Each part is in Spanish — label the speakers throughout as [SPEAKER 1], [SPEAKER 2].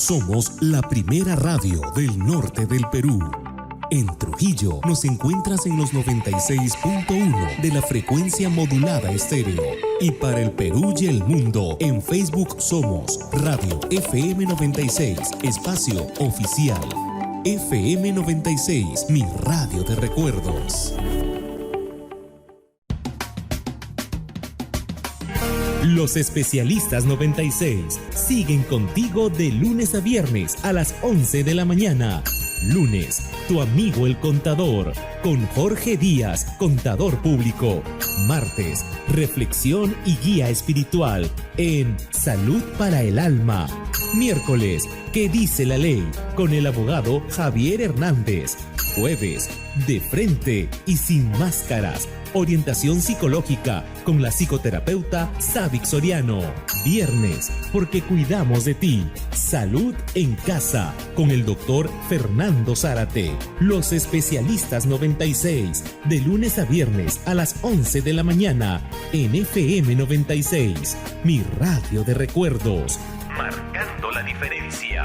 [SPEAKER 1] Somos la primera radio del norte del Perú. En Trujillo nos encuentras en los 96.1 de la frecuencia modulada estéreo. Y para el Perú y el mundo, en Facebook somos Radio FM 96, espacio oficial. FM 96, mi radio de recuerdos. Los especialistas 96 siguen contigo de lunes a viernes a las 11 de la mañana. Lunes, tu amigo el contador, con Jorge Díaz, contador público. Martes, reflexión y guía espiritual en Salud para el Alma. Miércoles, ¿qué dice la ley? Con el abogado Javier Hernández. Jueves, de frente y sin máscaras. Orientación psicológica con la psicoterapeuta Savic Soriano. Viernes, porque cuidamos de ti. Salud en casa con el doctor Fernando Zárate. Los especialistas 96, de lunes a viernes a las 11 de la mañana en FM 96, mi radio de recuerdos. Marcando la diferencia.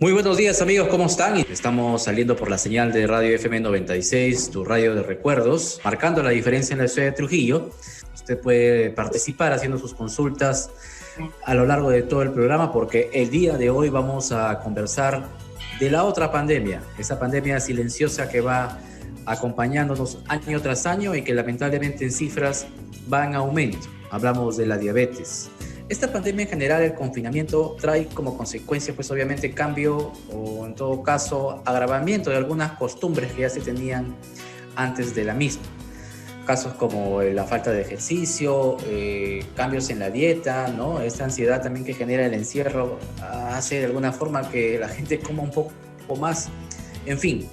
[SPEAKER 2] Muy buenos días amigos, ¿cómo están? Estamos saliendo por la señal de Radio FM 96, tu radio de recuerdos, marcando la diferencia en la ciudad de Trujillo. Usted puede participar haciendo sus consultas a lo largo de todo el programa porque el día de hoy vamos a conversar de la otra pandemia, esa pandemia silenciosa que va acompañándonos año tras año y que lamentablemente en cifras va en aumento. Hablamos de la diabetes. Esta pandemia en general, el confinamiento, trae como consecuencia, pues obviamente cambio o en todo caso agravamiento de algunas costumbres que ya se tenían antes de la misma. Casos como la falta de ejercicio, cambios en la dieta, ¿no? Esta ansiedad también que genera el encierro hace de alguna forma que la gente coma un poco más. En fin,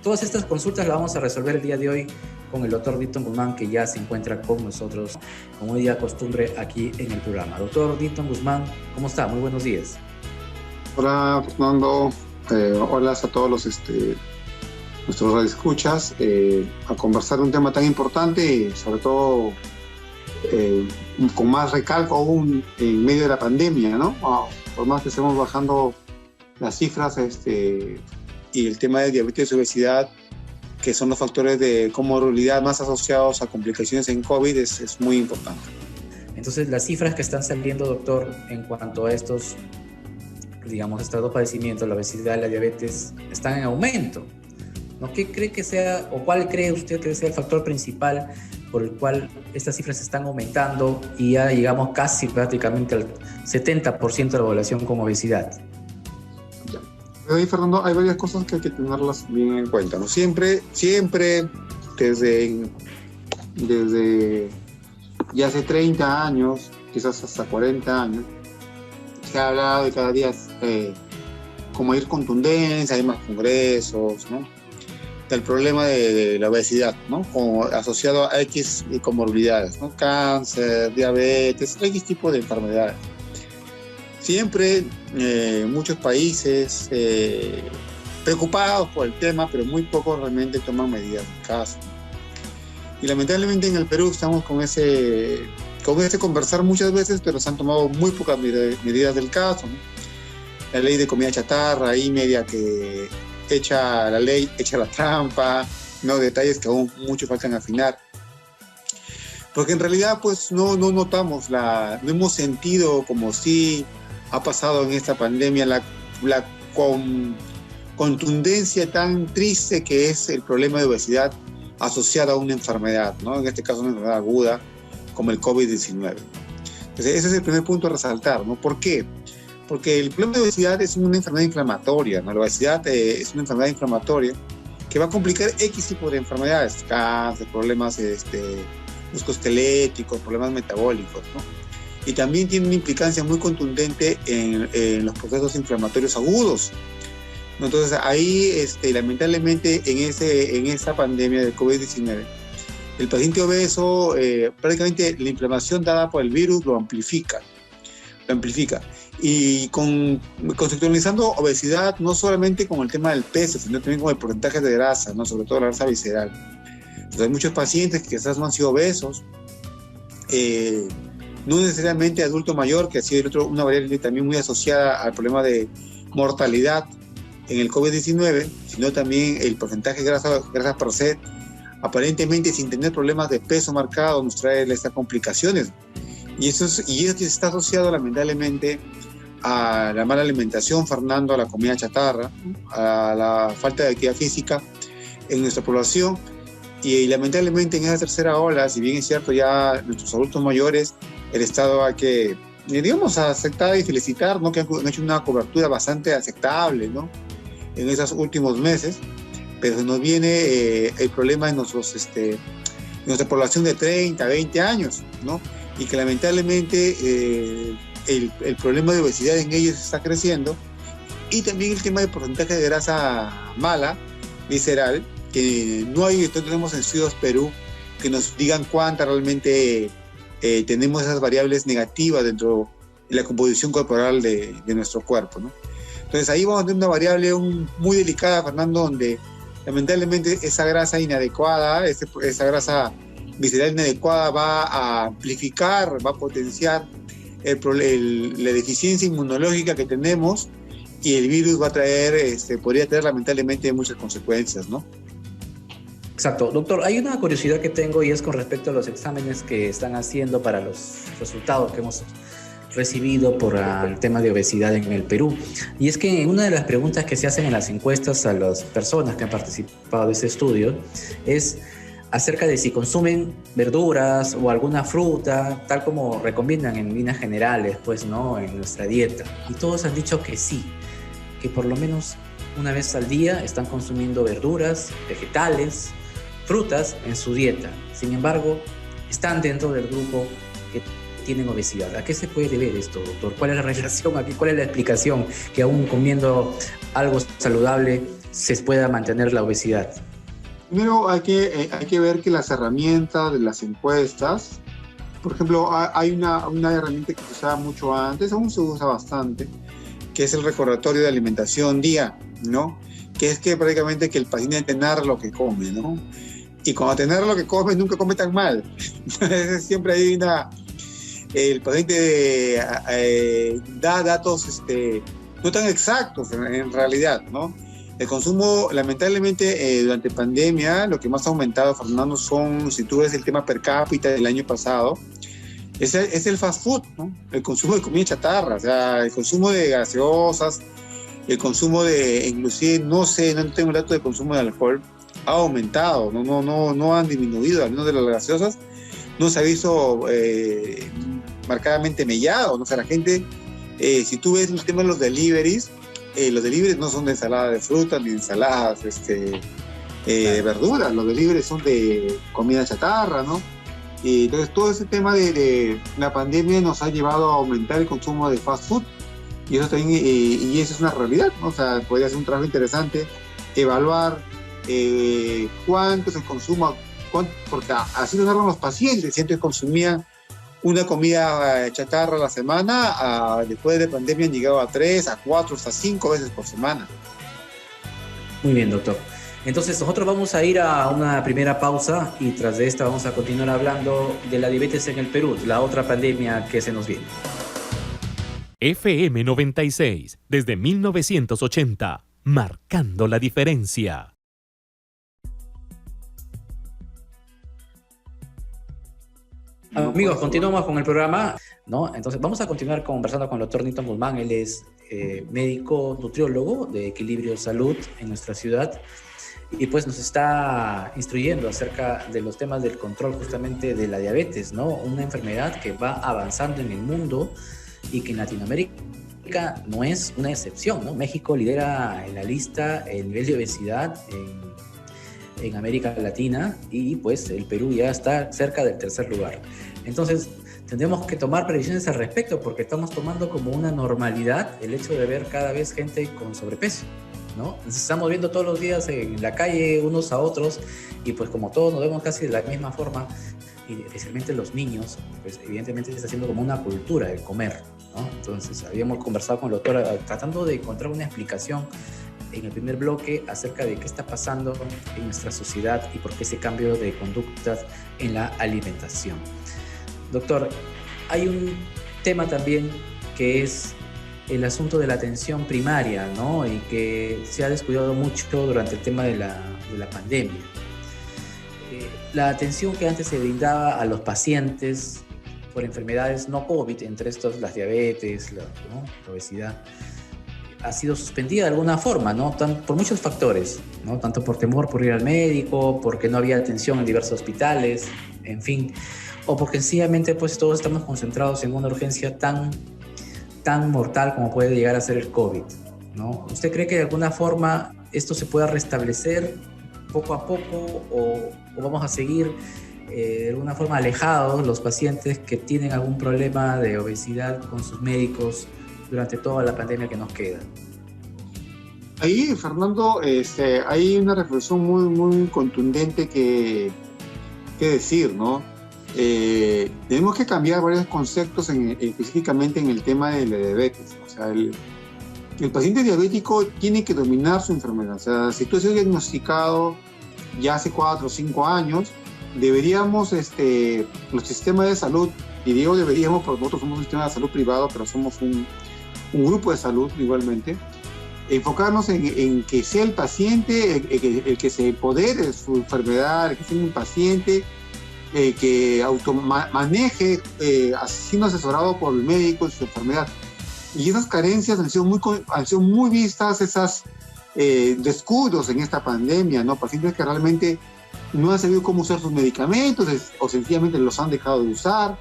[SPEAKER 2] todas estas consultas las vamos a resolver el día de hoy con el doctor Dinton Guzmán, que ya se encuentra con nosotros, como hoy día costumbre, aquí en el programa. Doctor Dinton Guzmán, ¿cómo está? Muy buenos días.
[SPEAKER 3] Hola, Fernando. Hola a todos nuestros radioescuchas. A conversar un tema tan importante y sobre todo con más recalco aún en medio de la pandemia, ¿no? Por más que estemos bajando las cifras y el tema de diabetes y obesidad, que son los factores de comorbilidad más asociados a complicaciones en COVID, es muy importante.
[SPEAKER 2] Entonces, las cifras que están saliendo, doctor, en cuanto a estos dos padecimientos, la obesidad y la diabetes, están en aumento, ¿no? ¿Qué cree que sea, o cuál cree usted que sea el factor principal por el cual estas cifras están aumentando y ya llegamos casi prácticamente al 70% de la población con obesidad?
[SPEAKER 3] Ahí, Fernando, hay varias cosas que hay que tenerlas bien en cuenta, ¿no? Siempre, desde ya hace 30 años, quizás hasta 40 años, se ha hablado de cada día con mayor contundencia, hay más congresos, ¿no? Del problema de la obesidad, ¿no? Como asociado a X comorbilidades, ¿no? Cáncer, diabetes, X tipo de enfermedades. Siempre muchos países preocupados por el tema, pero muy pocos realmente toman medidas del caso. Y lamentablemente en el Perú estamos con ese conversar muchas veces, pero se han tomado muy pocas medidas del caso, ¿no? La ley de comida chatarra, ahí media que echa la ley, echa la trampa, ¿no? Detalles que aún mucho faltan afinar. Porque en realidad pues no notamos, no hemos sentido como si ha pasado en esta pandemia la contundencia tan triste que es el problema de obesidad asociada a una enfermedad, ¿no? En este caso una enfermedad aguda como el COVID-19. Entonces, ese es el primer punto a resaltar, ¿no? ¿Por qué? Porque el problema de obesidad es una enfermedad inflamatoria, ¿no? La obesidad es una enfermedad inflamatoria que va a complicar X tipo de enfermedades, cáncer, problemas musculoesqueléticos, problemas metabólicos, ¿no? Y también tiene una implicancia muy contundente en los procesos inflamatorios agudos. Entonces ahí, lamentablemente, en esa pandemia del COVID-19, el paciente obeso, prácticamente la inflamación dada por el virus lo amplifica. y conceptualizando obesidad no solamente con el tema del peso, sino también con el porcentaje de grasa, ¿no? Sobre todo la grasa visceral. Entonces, hay muchos pacientes que quizás no han sido obesos, no necesariamente adulto mayor, que ha sido una variable también muy asociada al problema de mortalidad en el COVID-19, sino también el porcentaje de grasa per se, aparentemente sin tener problemas de peso marcado, nos trae estas complicaciones. Y eso está asociado lamentablemente a la mala alimentación, Fernando, a la comida chatarra, a la falta de actividad física en nuestra población. Y lamentablemente en esa tercera ola, si bien es cierto ya nuestros adultos mayores, el Estado hay que, digamos, aceptar y felicitar, ¿no? Que han hecho una cobertura bastante aceptable, ¿no? En esos últimos meses, pero se nos viene el problema en nuestra población de 30, 20 años, ¿no? Y que lamentablemente el problema de obesidad en ellos está creciendo, y también el tema del porcentaje de grasa mala, visceral, que no tenemos en Estudios Perú que nos digan cuánta realmente tenemos esas variables negativas dentro de la composición corporal de nuestro cuerpo, ¿no? Entonces ahí vamos a tener una variable muy delicada, Fernando, donde lamentablemente esa grasa inadecuada, esa grasa visceral inadecuada va a amplificar, va a potenciar la deficiencia inmunológica que tenemos, y el virus va a podría traer lamentablemente muchas consecuencias, ¿no?
[SPEAKER 2] Exacto. Doctor, hay una curiosidad que tengo, y es con respecto a los exámenes que están haciendo para los resultados que hemos recibido por el tema de obesidad en el Perú. Y es que una de las preguntas que se hacen en las encuestas a las personas que han participado de este estudio es acerca de si consumen verduras o alguna fruta, tal como recomiendan en líneas generales, pues, ¿no?, en nuestra dieta. Y todos han dicho que sí, que por lo menos una vez al día están consumiendo verduras, vegetales, frutas en su dieta. Sin embargo, están dentro del grupo que tienen obesidad. ¿A qué se puede deber esto, doctor? ¿Cuál es la relación aquí? ¿Cuál es la explicación que aún comiendo algo saludable se pueda mantener la obesidad?
[SPEAKER 3] Primero hay que ver que las herramientas de las encuestas, por ejemplo, hay una herramienta que se usaba mucho antes, aún se usa bastante, que es el recordatorio de alimentación día, ¿no? Que es que prácticamente que el paciente narra lo que come, ¿no? Y cuando te narra lo que come, nunca come tan mal. Siempre hay el paciente da datos no tan exactos en realidad, ¿no? El consumo, lamentablemente, durante pandemia, lo que más ha aumentado, Fernando, si tú ves el tema per cápita del año pasado, es el fast food, ¿no? El consumo de comida chatarra, o sea, el consumo de gaseosas, el consumo inclusive, no tengo el dato de consumo de alcohol, ha aumentado, no han disminuido, al menos de las gaseosas, no se ha visto marcadamente mellado, ¿no? O sea, la gente, si tú ves el tema de los deliveries no son de ensalada de frutas ni ensaladas verduras, los deliveries son de comida chatarra, ¿no? Y entonces todo ese tema de la pandemia nos ha llevado a aumentar el consumo de fast food, y eso también, y eso es una realidad, ¿no? O sea, podría ser un trabajo interesante evaluar cuánto es el consumo, porque así lo narran los pacientes. Si antes consumían una comida chatarra a la semana, después de pandemia han llegado a 3, a 4, hasta 5 veces por semana.
[SPEAKER 2] Muy bien, doctor. Entonces nosotros vamos a ir a una primera pausa, y tras de esta vamos a continuar hablando de la diabetes en el Perú, la otra pandemia que se nos viene.
[SPEAKER 1] FM 96, desde 1980, marcando la diferencia.
[SPEAKER 2] Amigos, continuamos con el programa, ¿no? Entonces vamos a continuar conversando con el doctor Newton Guzmán. Él es médico nutriólogo de Equilibrio Salud en nuestra ciudad, y pues nos está instruyendo acerca de los temas del control justamente de la diabetes, ¿no? Una enfermedad que va avanzando en el mundo y que en Latinoamérica no es una excepción, ¿no? México lidera en la lista el nivel de obesidad en América Latina, y pues el Perú ya está cerca del tercer lugar. Entonces tendremos que tomar previsiones al respecto, porque estamos tomando como una normalidad el hecho de ver cada vez gente con sobrepeso, ¿no? Nos estamos viendo todos los días en la calle unos a otros, y pues como todos nos vemos casi de la misma forma, y especialmente los niños, pues evidentemente se está haciendo como una cultura el comer, ¿no? Entonces habíamos conversado con el doctor tratando de encontrar una explicación en el primer bloque acerca de qué está pasando en nuestra sociedad y por qué ese cambio de conductas en la alimentación. Doctor, hay un tema también que es el asunto de la atención primaria, ¿no? Y que se ha descuidado mucho durante el tema de la pandemia. La atención que antes se brindaba a los pacientes por enfermedades no COVID, entre estos las diabetes, la obesidad, ha sido suspendida de alguna forma, ¿no? Por muchos factores, ¿no? Tanto por temor por ir al médico, porque no había atención en diversos hospitales, en fin, o porque sencillamente pues todos estamos concentrados en una urgencia tan mortal como puede llegar a ser el COVID, ¿no? ¿Usted cree que de alguna forma esto se pueda restablecer poco a poco o vamos a seguir de alguna forma alejados los pacientes que tienen algún problema de obesidad con sus médicos durante toda la pandemia que nos queda?
[SPEAKER 3] Ahí, Fernando, hay una reflexión muy contundente que decir, ¿no? Tenemos que cambiar varios conceptos específicamente en el tema de la diabetes. O sea, el paciente diabético tiene que dominar su enfermedad. O sea, si tú has sido diagnosticado ya hace 4 o 5 años, deberíamos, los sistemas de salud, y digo deberíamos porque nosotros somos un sistema de salud privado, pero somos un grupo de salud igualmente, enfocarnos en que sea el paciente el que se empodere de su enfermedad, el que sea un paciente que maneje, siendo asesorado por el médico en su enfermedad. Y esas carencias han sido muy vistas, esas descuidos en esta pandemia, ¿no? Pacientes que realmente no han sabido cómo usar sus medicamentos o sencillamente los han dejado de usar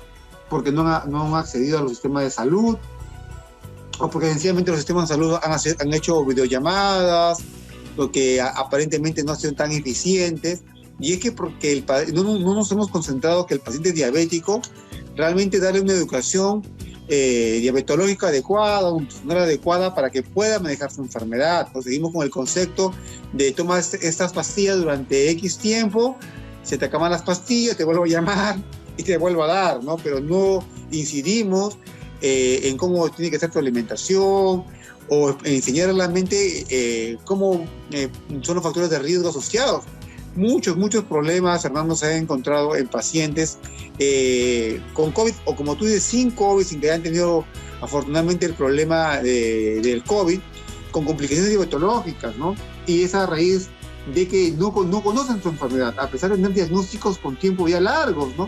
[SPEAKER 3] porque no han accedido a los sistemas de salud, o porque sencillamente los sistemas de salud han hecho videollamadas, lo que aparentemente no han sido tan eficientes. Y es que porque no nos hemos concentrado que el paciente diabético realmente darle una educación diabetológica adecuada, nutricional adecuada para que pueda manejar su enfermedad. Pues seguimos con el concepto de tomar estas pastillas durante X tiempo, se te acaban las pastillas, te vuelvo a llamar y te vuelvo a dar, ¿no? Pero no incidimos en cómo tiene que ser tu alimentación o enseñar a la mente cómo son los factores de riesgo asociados. Muchos problemas, Fernando, se han encontrado en pacientes con COVID, o como tú dices, sin COVID, sin que hayan tenido afortunadamente el problema del COVID, con complicaciones diabetológicas, ¿no? Y es a raíz de que no conocen su enfermedad, a pesar de tener diagnósticos con tiempo ya largos, ¿no?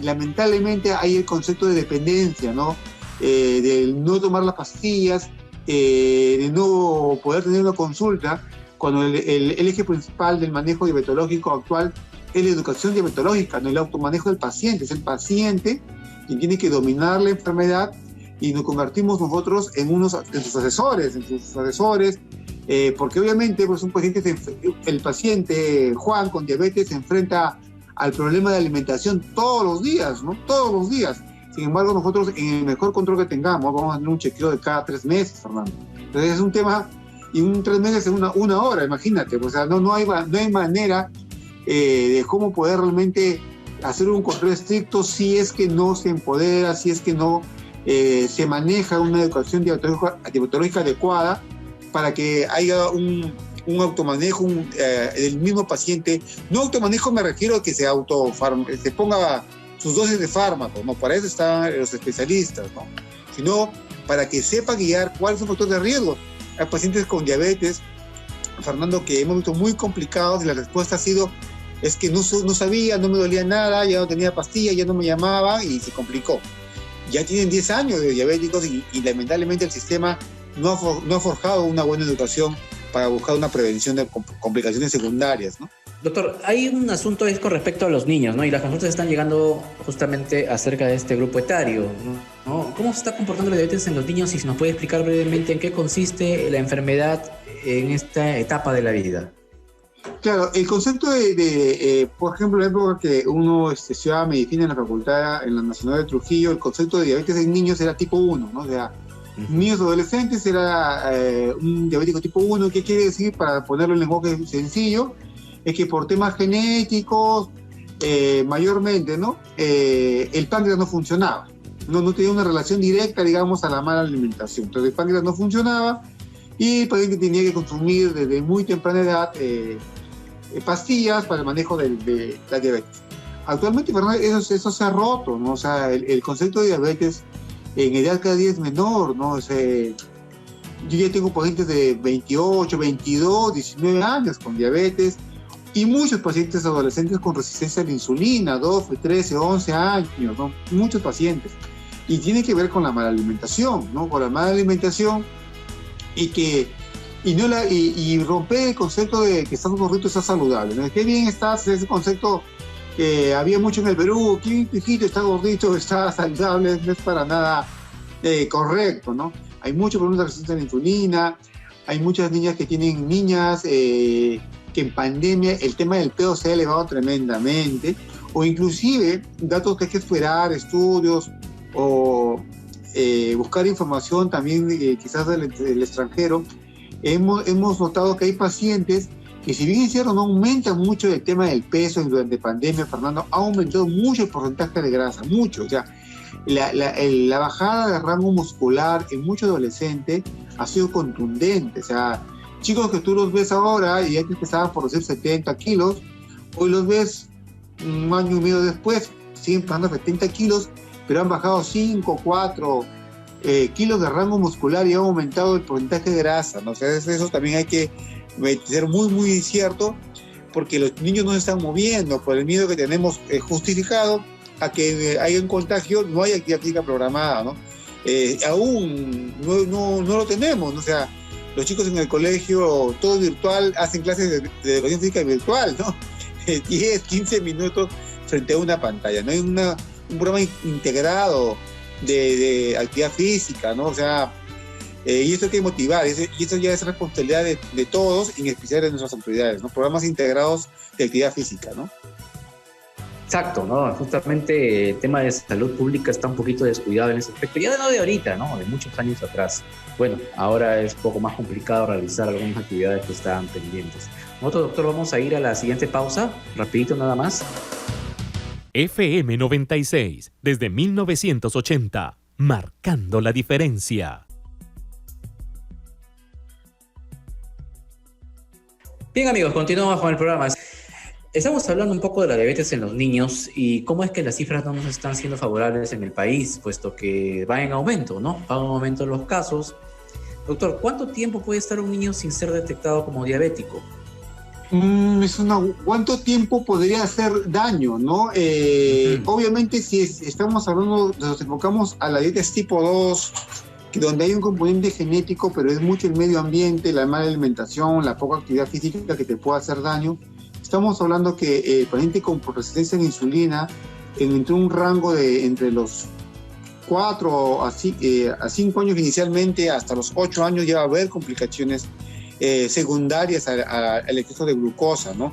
[SPEAKER 3] Lamentablemente hay el concepto de dependencia, ¿no? De no tomar las pastillas, de no poder tener una consulta, cuando el eje principal del manejo diabetológico actual es la educación diabetológica, no el automanejo del paciente. Es el paciente quien tiene que dominar la enfermedad y nos convertimos nosotros en sus asesores, porque obviamente pues, el paciente Juan con diabetes se enfrenta al problema de alimentación todos los días, ¿no? Todos los días. Sin embargo, nosotros en el mejor control que tengamos vamos a tener un chequeo de cada 3 meses, Fernando. Entonces es un tema, y 3 meses es una hora, imagínate. O sea, no hay manera de cómo poder realmente hacer un control estricto si es que no se empodera, si es que no se maneja una educación diabetológica adecuada para que haya un automanejo del mismo paciente. No automanejo me refiero a que se ponga sus dosis de fármaco, no, para eso están los especialistas, ¿no? Sino para que sepa guiar cuáles son los factores de riesgo. Hay pacientes con diabetes, Fernando, que hemos visto muy complicados y la respuesta ha sido es que no sabía, no me dolía nada, ya no tenía pastilla, ya no me llamaba y se complicó. Ya tienen 10 años de diabéticos y lamentablemente el sistema no ha forjado una buena educación para buscar una prevención de complicaciones secundarias, ¿no?
[SPEAKER 2] Doctor, hay un asunto con respecto a los niños, ¿no? Y las consultas están llegando justamente acerca de este grupo etario, ¿no? ¿Cómo se está comportando la diabetes en los niños? Y si nos puede explicar brevemente en qué consiste la enfermedad en esta etapa de la vida.
[SPEAKER 3] Claro, el concepto por ejemplo, en la época que uno estudiaba medicina en la facultad, en la Nacional de Trujillo, el concepto de diabetes en niños era tipo 1, ¿no? O sea, niños adolescentes era un diabético tipo 1. ¿Qué quiere decir? Para ponerlo en lenguaje sencillo, es que por temas genéticos mayormente, ¿no? El páncreas no funcionaba. No tenía una relación directa, digamos, a la mala alimentación. Entonces el páncreas no funcionaba y el paciente tenía que consumir desde muy temprana edad pastillas para el manejo de la diabetes. Actualmente, Fernando, eso se ha roto, ¿no? O sea, el concepto de diabetes en edad cada día es menor, ¿no? O sea, yo ya tengo pacientes de 28, 22, 19 años con diabetes y muchos pacientes adolescentes con resistencia a la insulina, 12, 13, 11 años, ¿no? Muchos pacientes. Y tiene que ver con la mala alimentación, ¿no? Con la mala alimentación y romper el concepto de que estás gordito, estás saludable, ¿no? Qué bien estás, ese concepto que había mucho en el Perú, qué hijito está gordito, está saludable, no es para nada correcto, ¿no? Hay muchos problemas de resistencia a la insulina, hay muchas niñas que tienen que en pandemia el tema del peso se ha elevado tremendamente, o inclusive datos que hay que esperar, estudios, o buscar información también quizás del extranjero. Hemos notado que hay pacientes que, si bien es cierto, no aumenta mucho el tema del peso durante pandemia, Fernando, ha aumentado mucho el porcentaje de grasa, mucho. O sea, la bajada de rango muscular en muchos adolescentes ha sido contundente. O sea, chicos que tú los ves ahora y antes pesaban por decir 70 kilos, hoy los ves un año y medio después, siguen pesando 70 kilos, pero han bajado 5, 4 kilos de rango muscular y ha aumentado el porcentaje de grasa, ¿no? O sea, eso también hay que ser muy, muy cierto, porque los niños no se están moviendo por el miedo que tenemos justificado a que haya un contagio, no hay actividad física programada, ¿no? Aún no lo tenemos, ¿no? O sea, los chicos en el colegio, todo virtual, hacen clases de educación física virtual, ¿no? 10, 15 minutos frente a una pantalla, no hay un programa integrado de actividad física, ¿no? O sea, y esto hay que motivar, y esto ya es responsabilidad de todos, en especial de nuestras autoridades, ¿no? Programas integrados de actividad física, ¿no?
[SPEAKER 2] Exacto, ¿no? Justamente el tema de salud pública está un poquito descuidado en ese aspecto, ya no de ahorita, ¿no? De muchos años atrás. Bueno, ahora es un poco más complicado realizar algunas actividades que estaban pendientes. Nosotros, doctor, vamos a ir a la siguiente pausa, rapidito nada más.
[SPEAKER 1] FM 96, desde 1980, marcando la diferencia.
[SPEAKER 2] Bien, amigos, continuamos con el programa. Estamos hablando un poco de la diabetes en los niños y cómo es que las cifras no nos están siendo favorables en el país, puesto que va en aumento, ¿no? Va en aumento los casos. Doctor, ¿cuánto tiempo puede estar un niño sin ser detectado como diabético?
[SPEAKER 3] ¿Cuánto tiempo podría hacer daño, no? Obviamente, si estamos hablando, nos enfocamos a la diabetes tipo 2, donde hay un componente genético, pero es mucho el medio ambiente, la mala alimentación, la poca actividad física que te puede hacer daño. Estamos hablando que el paciente con resistencia a la insulina, entre un rango de entre los 4 a 5 años inicialmente, hasta los 8 años ya va a haber complicaciones secundarias al exceso de glucosa, ¿no?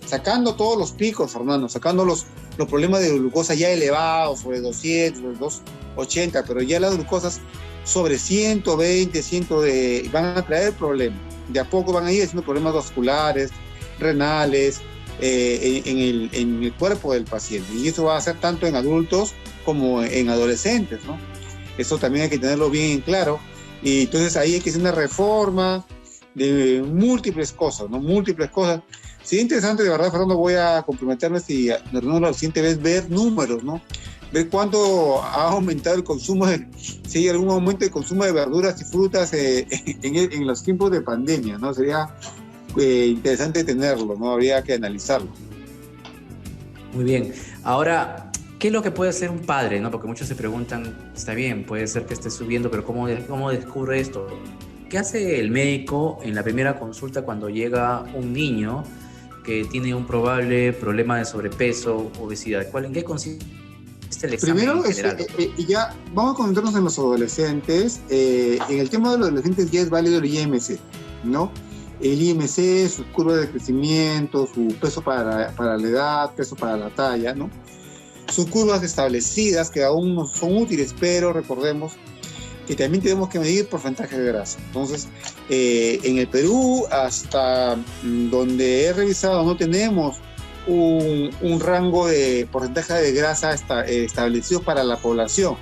[SPEAKER 3] Sacando todos los picos, Fernando, sacando los problemas de glucosa ya elevados, sobre 200, sobre 280, pero ya las glucosas sobre 120, van a traer problemas. De a poco van a ir haciendo problemas vasculares, renales, en el cuerpo del paciente. Y eso va a ser tanto en adultos como en adolescentes, ¿no? Eso también hay que tenerlo bien claro. Y entonces ahí hay que hacer una reforma de múltiples cosas, ¿no? Múltiples cosas. Sería interesante, de verdad, Fernando, voy a comprometerme si nos reunimos la siguiente vez, ver números, ¿no? Ver cuánto ha aumentado el consumo, si hay algún aumento de consumo de verduras y frutas en los tiempos de pandemia, ¿no? Sería interesante tenerlo, ¿no? Habría que analizarlo.
[SPEAKER 2] Muy bien. Ahora, ¿qué es lo que puede hacer un padre, no? Porque muchos se preguntan, está bien, puede ser que esté subiendo, pero ¿cómo descubre esto? ¿Qué hace el médico en la primera consulta cuando llega un niño que tiene un probable problema de sobrepeso, obesidad? ¿En qué consiste el examen
[SPEAKER 3] primero,
[SPEAKER 2] en general?
[SPEAKER 3] Ya vamos a concentrarnos en los adolescentes. En el tema de los adolescentes ya es válido el IMC, ¿no? El IMC, sus curvas de crecimiento, su peso para la edad, peso para la talla, ¿no? Sus curvas establecidas que aún no son útiles, pero recordemos que también tenemos que medir porcentaje de grasa. Entonces, en el Perú, hasta donde he revisado, no tenemos un rango de porcentaje de grasa establecido para la población,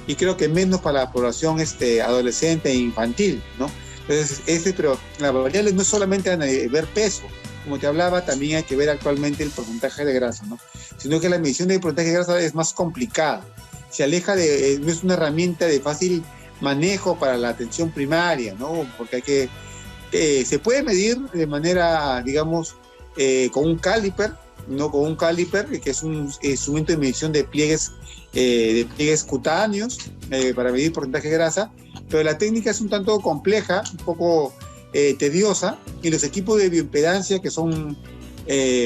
[SPEAKER 3] y creo que menos para la población adolescente e infantil, ¿no? Entonces, pero la variable no es solamente ver peso, como te hablaba, también hay que ver actualmente el porcentaje de grasa, ¿no? Sino que la medición del porcentaje de grasa es más complicada, se aleja no es una herramienta de fácil manejo para la atención primaria, ¿no? Porque se puede medir de manera, digamos, con un caliper, ¿no? Con un caliper, que es un instrumento de medición de pliegues cutáneos para medir porcentaje de grasa, pero la técnica es un tanto compleja, un poco tediosa, y los equipos de bioimpedancia que son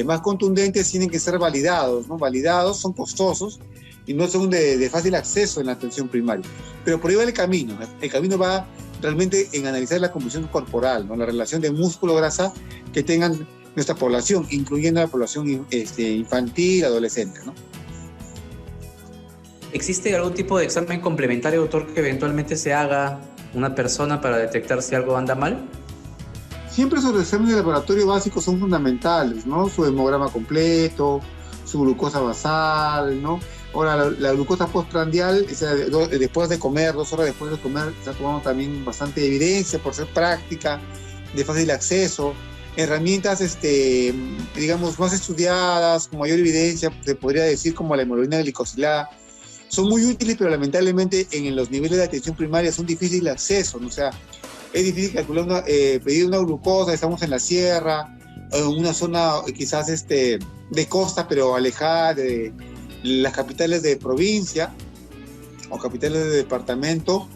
[SPEAKER 3] más contundentes tienen que ser validados, ¿no? Validados, son costosos y no son de fácil acceso en la atención primaria. Pero por ahí va el camino. El camino va realmente en analizar la composición corporal, ¿no? La relación de músculo-grasa que tengan nuestra población, incluyendo la población infantil, adolescente, ¿no?
[SPEAKER 2] ¿Existe algún tipo de examen complementario, doctor, que eventualmente se haga una persona para detectar si algo anda mal?
[SPEAKER 3] Siempre esos exámenes de laboratorio básicos son fundamentales, ¿no? Su hemograma completo, su glucosa basal, ¿no? Ahora, la glucosa postprandial, después de comer, 2 horas después de comer, está tomando también bastante evidencia por ser práctica, de fácil acceso. Herramientas, digamos, más estudiadas, con mayor evidencia, se podría decir como la hemoglobina glicosilada, son muy útiles, pero lamentablemente en los niveles de atención primaria son difíciles de acceso, ¿no? O sea, es difícil calcular pedir una glucosa, estamos en la sierra, en una zona quizás de costa, pero alejada de las capitales de provincia o capitales de departamento,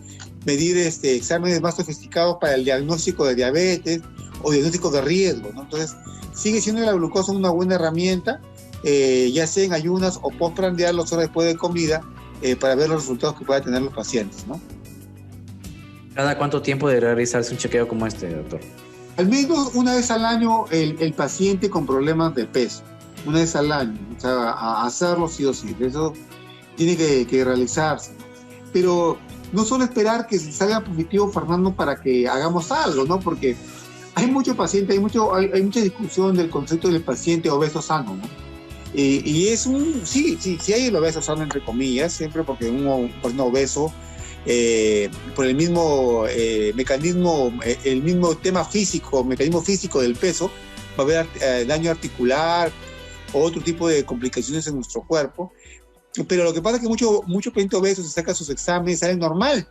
[SPEAKER 3] medir exámenes más sofisticados para el diagnóstico de diabetes o diagnóstico de riesgo, ¿no? Entonces, sigue siendo la glucosa una buena herramienta, ya sea en ayunas o postprandial, 2 horas después de comida, para ver los resultados que puedan tener los pacientes, ¿no?
[SPEAKER 2] ¿Cada cuánto tiempo debe realizarse un chequeo como doctor?
[SPEAKER 3] Al menos una vez al año el paciente con problemas de peso, una vez al año, o sea, a hacerlo sí o sí, eso tiene que realizarse, ¿no? Pero no solo esperar que salga positivo, Fernando, para que hagamos algo, ¿no? Porque hay mucho paciente, hay mucha discusión del concepto del paciente obeso sano, ¿no? Y es sí hay el obeso sano, entre comillas, siempre porque un obeso, por el mismo mecanismo, el mismo mecanismo físico del peso, va a haber daño articular o otro tipo de complicaciones en nuestro cuerpo. Pero lo que pasa es que mucho paciente obeso se saca sus exámenes, salen normal.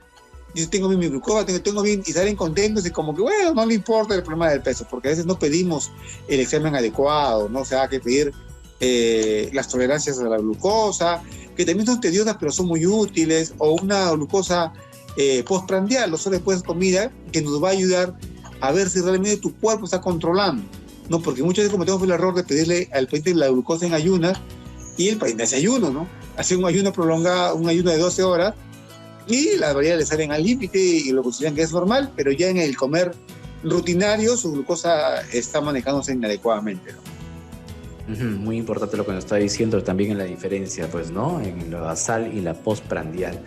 [SPEAKER 3] Yo tengo bien mi glucosa, tengo bien, y salen contentos y como que, bueno, no le importa el problema del peso, porque a veces no pedimos el examen adecuado, ¿no? O sea, hay que pedir las tolerancias a la glucosa, que también son tediosas, pero son muy útiles, o una glucosa postprandial, 2 horas después de comida, que nos va a ayudar a ver si realmente tu cuerpo está controlando, ¿no? Porque muchas veces cometemos el error de pedirle al paciente la glucosa en ayunas, y el paciente hace ayuno, ¿no? Hace un ayuno prolongado, un ayuno de 12 horas, y las variables salen al límite y lo consideran que es normal, pero ya en el comer rutinario su glucosa está manejándose inadecuadamente, ¿no?
[SPEAKER 2] Muy importante lo que nos está diciendo también en la diferencia, pues, ¿no? En la basal y la postprandial.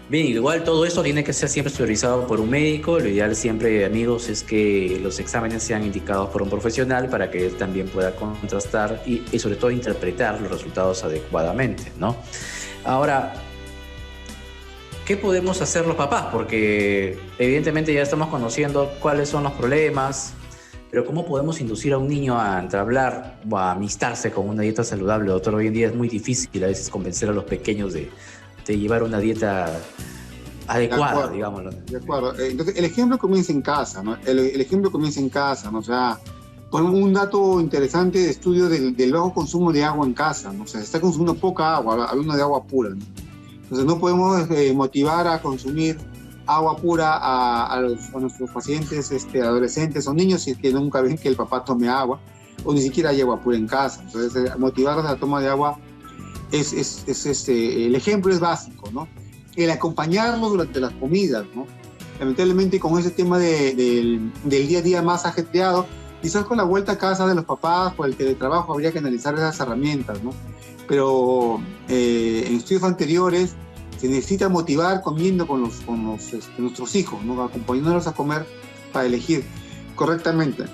[SPEAKER 2] Bien, igual todo esto tiene que ser siempre supervisado por un médico. Lo ideal siempre, amigos, es que los exámenes sean indicados por un profesional para que él también pueda contrastar y sobre todo interpretar los resultados adecuadamente, ¿no? Ahora, ¿qué podemos hacer los papás? Porque evidentemente ya estamos conociendo cuáles son los problemas, pero ¿cómo podemos inducir a un niño a entablar o a amistarse con una dieta saludable? Doctor, hoy en día es muy difícil a veces convencer a los pequeños de llevar una dieta adecuada, digámoslo.
[SPEAKER 3] De acuerdo. Entonces, el ejemplo comienza en casa, ¿no? El ejemplo comienza en casa, ¿no? O sea, con un dato interesante de estudio del bajo consumo de agua en casa, ¿no? O sea, se está consumiendo poca agua, hablando de agua pura, ¿no? Entonces, no podemos motivar a consumir agua pura a nuestros pacientes adolescentes o niños si es que nunca ven que el papá tome agua o ni siquiera hay agua pura en casa. Entonces, motivarlos a la toma de agua el ejemplo es básico, ¿no? El acompañarlos durante las comidas, ¿no? Lamentablemente con ese tema del día a día más ajetreado, quizás con la vuelta a casa de los papás por el teletrabajo habría que analizar esas herramientas, ¿no? Pero en estudios anteriores se necesita motivar comiendo con nuestros hijos, ¿no? Acompañándolos a comer para elegir correctamente.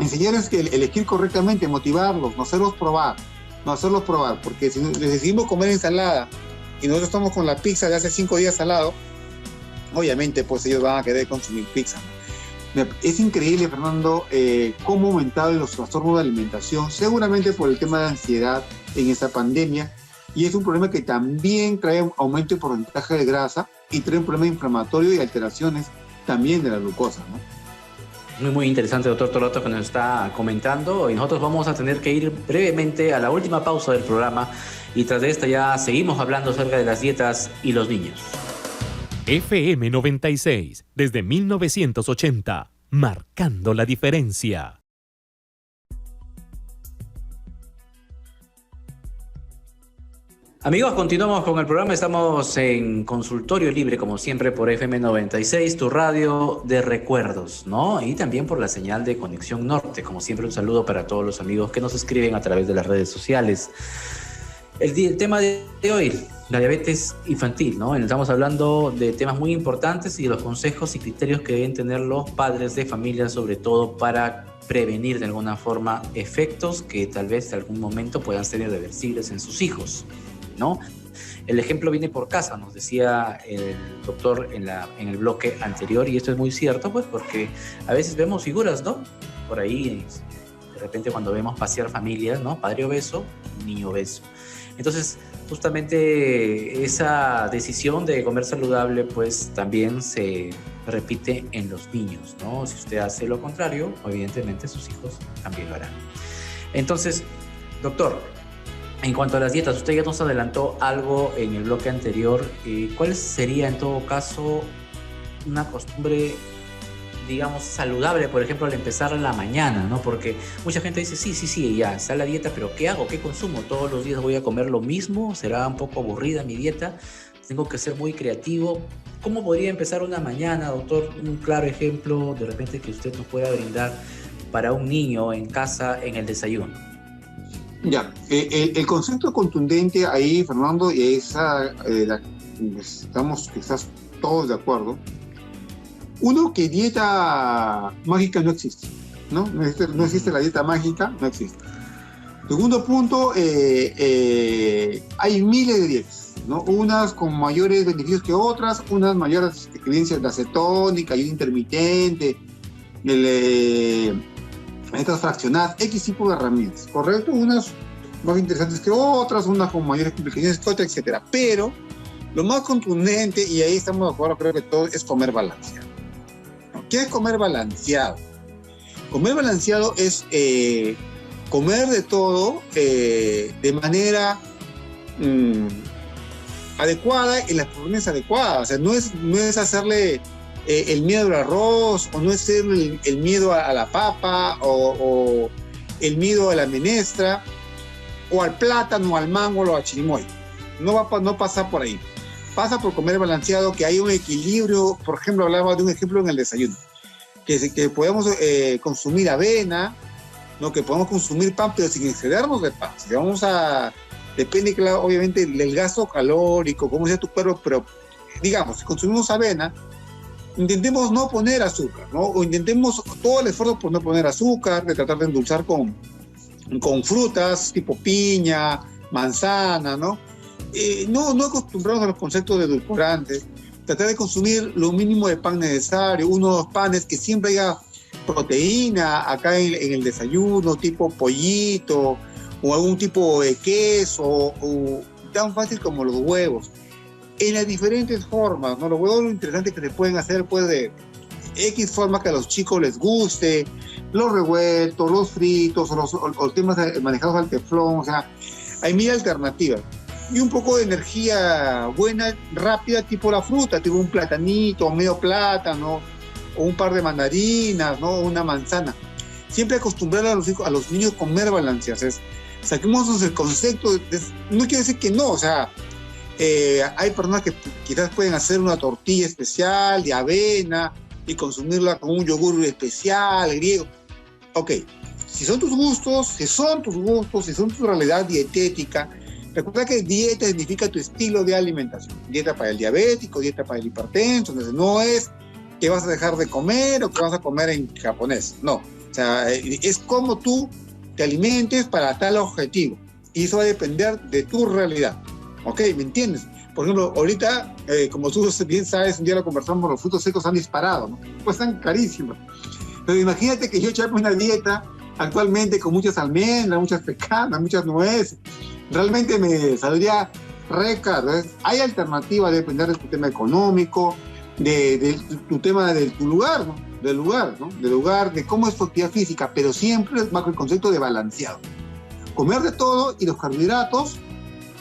[SPEAKER 3] enseñarles que elegir correctamente, motivarlos, no hacerlos probar, porque si les decidimos comer ensalada y nosotros estamos con la pizza de hace 5 días al lado, obviamente pues ellos van a querer consumir pizza. Es increíble, Fernando, cómo ha aumentado los trastornos de alimentación, seguramente por el tema de ansiedad en esta pandemia, y es un problema que también trae un aumento de porcentaje de grasa y trae un problema inflamatorio y alteraciones también de la glucosa, ¿no?
[SPEAKER 2] Muy interesante, doctor Toloto, que nos está comentando, y nosotros vamos a tener que ir brevemente a la última pausa del programa, y tras de esta ya seguimos hablando acerca de las dietas y los niños.
[SPEAKER 1] FM 96, desde 1980, marcando la diferencia.
[SPEAKER 2] Amigos, continuamos con el programa. Estamos en Consultorio Libre, como siempre, por FM 96, tu radio de recuerdos, ¿no? Y también por la señal de Conexión Norte. Como siempre, un saludo para todos los amigos que nos escriben a través de las redes sociales. El tema de hoy, la diabetes infantil, ¿no? Estamos hablando de temas muy importantes y de los consejos y criterios que deben tener los padres de familia, sobre todo para prevenir de alguna forma efectos que tal vez en algún momento puedan ser irreversibles en sus hijos, ¿no? El ejemplo viene por casa, nos decía el doctor en el bloque anterior, y esto es muy cierto, pues, porque a veces vemos figuras, ¿no? Por ahí, de repente cuando vemos pasear familias, ¿no? Padre obeso, niño obeso. Entonces, justamente esa decisión de comer saludable, pues, también se repite en los niños, ¿no? Si usted hace lo contrario, evidentemente sus hijos también lo harán. Entonces, doctor, en cuanto a las dietas, usted ya nos adelantó algo en el bloque anterior. ¿Cuál sería en todo caso una costumbre, digamos, saludable, por ejemplo, al empezar en la mañana, ¿no? Porque mucha gente dice, sí, ya está la dieta, pero ¿qué hago? ¿Qué consumo? ¿Todos los días voy a comer lo mismo? ¿Será un poco aburrida mi dieta? Tengo que ser muy creativo. ¿Cómo podría empezar una mañana, doctor? Un claro ejemplo, de repente, que usted nos pueda brindar para un niño en casa en el desayuno.
[SPEAKER 3] Ya, el concepto contundente ahí, Fernando, y estamos quizás todos de acuerdo. Uno, que dieta mágica no existe, ¿no? No existe la dieta mágica, no existe. Segundo punto, hay miles de dietas, ¿no? Unas con mayores beneficios que otras, unas mayores evidencias de la cetónica, ayuno intermitente, estas fraccionadas, X tipo de herramientas, ¿correcto? Unas más interesantes que otras, unas con mayores complicaciones que otras, etc. Pero lo más contundente, y ahí estamos de acuerdo, creo que todos, es comer balanceado. ¿Qué es comer balanceado? Comer balanceado es comer de todo de manera adecuada, en las proporciones adecuadas. O sea, no es hacerle el miedo al arroz, o no es el miedo a la papa, o el miedo a la menestra, o al plátano, al mango, o al chirimoya. No pasa por ahí. Pasa por comer balanceado, que hay un equilibrio. Por ejemplo, hablaba de un ejemplo en el desayuno, que podemos consumir avena, ¿no? Que podemos consumir pan, pero sin excedernos de pan. Si vamos a... Depende, claro, obviamente, del gasto calórico, cómo sea tu cuerpo, pero digamos, si consumimos avena, intentemos no poner azúcar, ¿no? O intentemos todo el esfuerzo por no poner azúcar, de tratar de endulzar con frutas tipo piña, manzana, ¿no? No acostumbrarnos a los conceptos de edulcorantes, tratar de consumir lo mínimo de pan necesario, unos panes que siempre haya proteína acá en el desayuno, tipo pollito, o algún tipo de queso, o tan fácil como los huevos, en las diferentes formas, ¿no? Los huevos, lo interesante que se pueden hacer, pues, de X forma que a los chicos les guste, los revueltos, los fritos, o los temas manejados al teflón, o sea, hay mil alternativas. Y un poco de energía buena, rápida, tipo la fruta, tipo un platanito, o medio plátano, o un par de mandarinas, ¿no? O una manzana. Siempre acostumbrar a los niños a comer balanceados. Saquemos el concepto, no quiere decir que no, o sea, hay personas que quizás pueden hacer una tortilla especial de avena y consumirla con un yogur especial, griego. Ok, si son tus gustos, si son tu realidad dietética, recuerda que dieta significa tu estilo de alimentación. Dieta para el diabético, dieta para el hipertenso, entonces no es que vas a dejar de comer o que vas a comer en japonés, no. O sea, es como tú te alimentes para tal objetivo. Y eso va a depender de tu realidad. ¿Ok? ¿Me entiendes? Por ejemplo, ahorita, como tú bien sabes, un día lo conversamos, los frutos secos han disparado, ¿no? Pues están carísimos. Pero imagínate que yo echarme una dieta actualmente con muchas almendras, muchas pecanas, muchas nueces. Realmente me saldría re caro. Hay alternativas, depender de tu tema económico, de tu tema de tu lugar, ¿no? Del lugar, ¿no? Del lugar, de cómo es tu actividad física, pero siempre bajo el concepto de balanceado. Comer de todo y los carbohidratos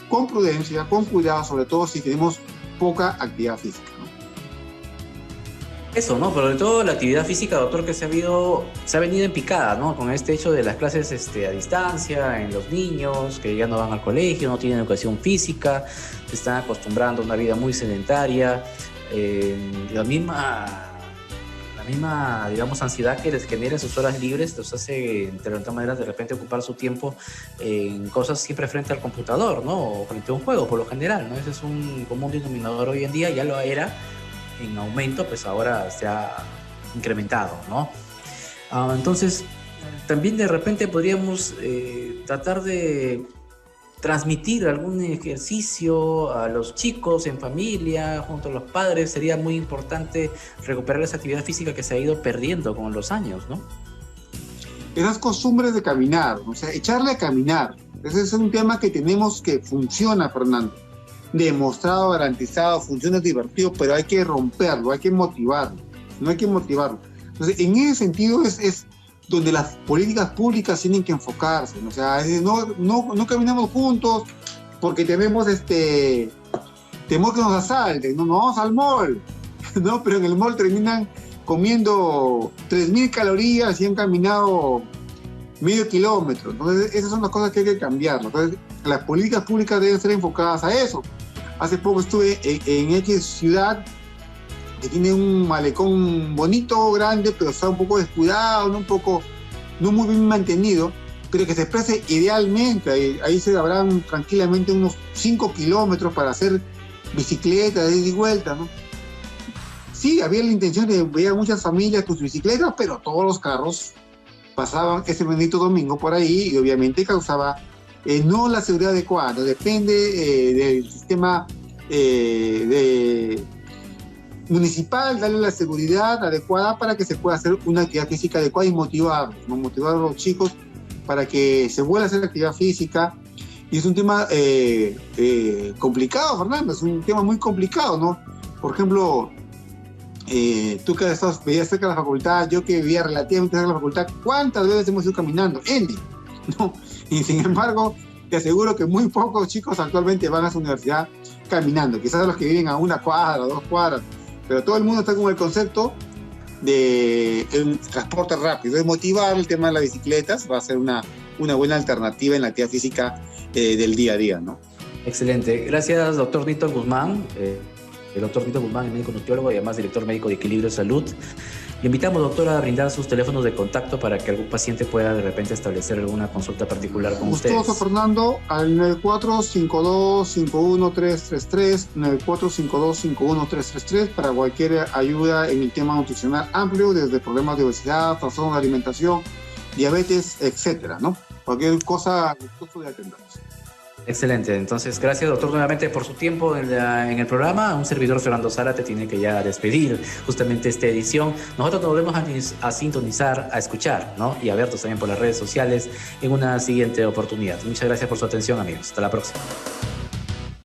[SPEAKER 3] con prudencia, con cuidado, sobre todo si tenemos poca actividad física, ¿no?
[SPEAKER 2] Eso, ¿no? Pero de todo la actividad física, doctor, que se ha venido en picada, ¿no? Con este hecho de las clases a distancia, en los niños, que ya no van al colegio, no tienen educación física, se están acostumbrando a una vida muy sedentaria, la misma, digamos, ansiedad que les genera sus horas libres, los hace, de alguna manera, de repente ocupar su tiempo en cosas siempre frente al computador, ¿no? O frente a un juego, por lo general, ¿no? Ese es un común denominador hoy en día, ya lo era en aumento, pues ahora se ha incrementado, ¿no? Entonces, también de repente podríamos tratar de transmitir algún ejercicio a los chicos en familia, junto a los padres. Sería muy importante recuperar esa actividad física que se ha ido perdiendo con los años, ¿no?
[SPEAKER 3] Esas costumbres de caminar, o sea, echarle a caminar. Ese es un tema que tenemos que funciona, Fernando. Demostrado, garantizado, funciona, divertido, pero hay que romperlo, hay que motivarlo. No hay que motivarlo. Entonces, en ese sentido es donde las políticas públicas tienen que enfocarse, ¿no? O sea, no caminamos juntos porque tenemos temor que nos asalten, no vamos al mall, ¿no? Pero en el mall terminan comiendo 3.000 calorías y han caminado medio kilómetro. Entonces, esas son las cosas que hay que cambiar, ¿no? Entonces, las políticas públicas deben ser enfocadas a eso. Hace poco estuve en X ciudad que tiene un malecón bonito, grande, pero está un poco descuidado, no muy bien mantenido, pero que se exprese idealmente. Ahí se habrán tranquilamente unos 5 kilómetros para hacer bicicleta, de ida y vuelta, ¿no? Sí, había la intención de ver a muchas familias con sus bicicletas, pero todos los carros pasaban ese bendito domingo por ahí y obviamente causaba no la seguridad adecuada. Depende del sistema municipal, darle la seguridad adecuada para que se pueda hacer una actividad física adecuada y motivar a los chicos para que se vuelva a hacer actividad física. Y es un tema complicado, Fernando, es un tema muy complicado, ¿no? Por ejemplo, tú que vivías cerca de la facultad, yo que vivía relativamente cerca de la facultad, ¿cuántas veces hemos ido caminando? ¿No? Y sin embargo, te aseguro que muy pocos chicos actualmente van a su universidad caminando, quizás los que viven a 1 cuadra, 2 cuadras, pero todo el mundo está con el concepto del transporte rápido. De motivar el tema de las bicicletas va a ser una buena alternativa en la actividad física del día a día, ¿no?
[SPEAKER 2] Excelente. Gracias, doctor Nito Guzmán. El doctor Nito Guzmán es médico nutriólogo y además director médico de Equilibrio Salud. Le invitamos, doctora, a brindar sus teléfonos de contacto para que algún paciente pueda de repente establecer alguna consulta particular con ustedes.
[SPEAKER 3] Gustoso, Fernando, al 9452-51333, 9452-51333 para cualquier ayuda en el tema nutricional amplio, desde problemas de obesidad, trastornos de alimentación, diabetes, etcétera, ¿no? Cualquier cosa, gustoso de atendernos.
[SPEAKER 2] Excelente. Entonces, gracias, doctor, nuevamente por su tiempo en el programa. Un servidor, Fernando Zárate, tiene que ya despedir justamente esta edición. Nosotros nos volvemos a sintonizar, a escuchar, ¿no? Y a vernos también por las redes sociales en una siguiente oportunidad. Muchas gracias por su atención, amigos. Hasta la próxima.